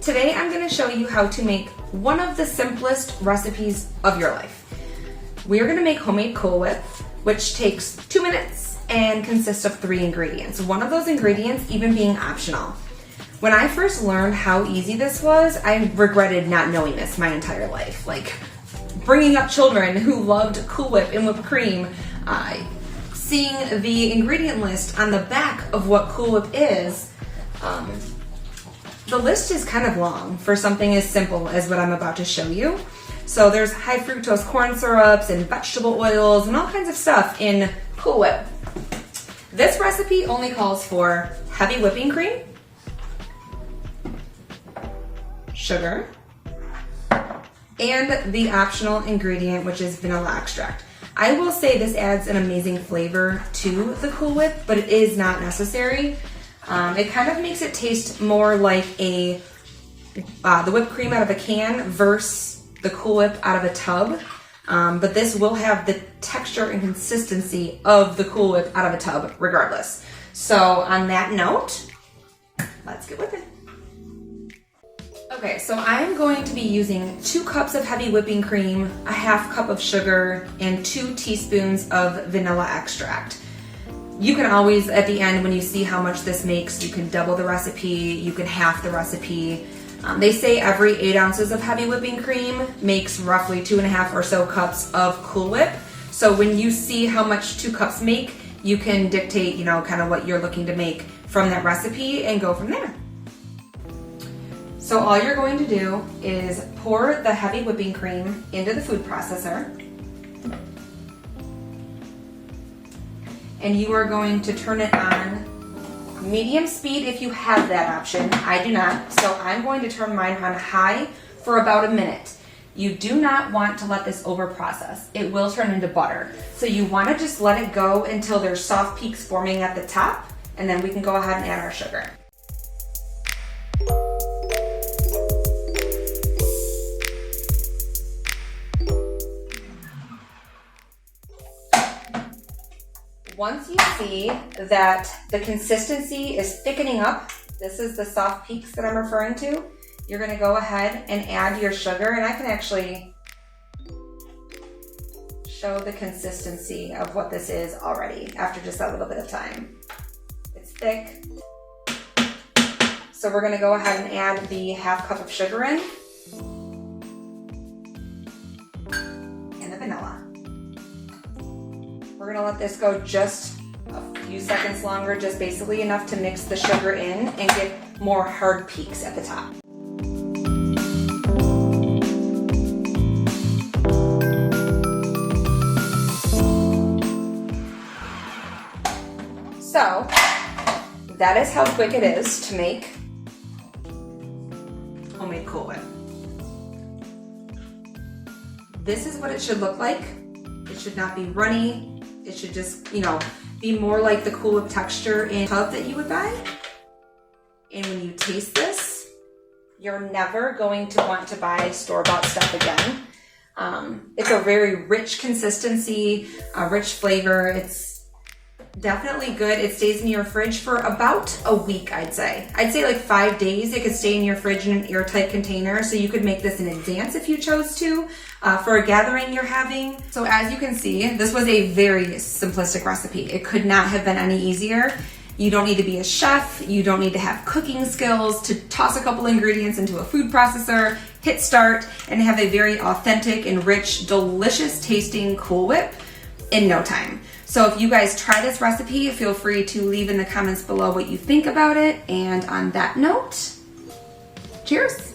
Today I'm going to show you how to make one of the simplest recipes of your life. We're going to make homemade Cool Whip, which takes 2 minutes and consists of 3 ingredients. One of those ingredients even being optional. When I first learned how easy this was, I regretted not knowing this my entire life. Like bringing up children who loved Cool Whip and whipped cream, seeing the ingredient list on the back of what Cool Whip is, the list is kind of long for something as simple as what I'm about to show you. So there's high fructose corn syrups and vegetable oils and all kinds of stuff in Cool Whip. This recipe only calls for heavy whipping cream, sugar, and the optional ingredient, which is vanilla extract. I will say this adds an amazing flavor to the Cool Whip, but it is not necessary. It kind of makes it taste more like the whipped cream out of a can versus the Cool Whip out of a tub. But this will have the texture and consistency of the Cool Whip out of a tub regardless. So on that note, let's get with it. Okay, so I'm going to be using 2 cups of heavy whipping cream, a half cup of sugar, and 2 teaspoons of vanilla extract. You can always, at the end, when you see how much this makes, you can double the recipe, you can half the recipe. They say every 8 ounces of heavy whipping cream makes roughly 2.5 or so cups of Cool Whip. So when you see how much 2 cups make, you can dictate, kind of what you're looking to make from that recipe and go from there. So all you're going to do is pour the heavy whipping cream into the food processor. And you are going to turn it on medium speed if you have that option. I do not, so I'm going to turn mine on high for about a minute. You do not want to let this over process. It will turn into butter. So you want to just let it go until there's soft peaks forming at the top, and then we can go ahead and add our sugar. Once you see that the consistency is thickening up, this is the soft peaks that I'm referring to, you're going to go ahead and add your sugar, and I can actually show the consistency of what this is already after just that little bit of time. It's thick. So we're going to go ahead and add the half cup of sugar in and the vanilla. We're gonna let this go just a few seconds longer, just basically enough to mix the sugar in and get more hard peaks at the top. So, that is how quick it is to make homemade Cool Whip. This is what it should look like. It should not be runny. It should just, be more like the Cool Whip texture in a tub that you would buy. And when you taste this, you're never going to want to buy store-bought stuff again. It's a very rich consistency, a rich flavor. It's definitely good. It stays in your fridge for about a week, I'd say. I'd say like 5 days. It could stay in your fridge in an airtight container, so you could make this in advance if you chose to, for a gathering you're having. So as you can see, this was a very simplistic recipe. It could not have been any easier. You don't need to be a chef. You don't need to have cooking skills to toss a couple ingredients into a food processor, hit start, and have a very authentic and rich, delicious tasting Cool Whip in no time. So if you guys try this recipe, feel free to leave in the comments below what you think about it. And on that note, cheers.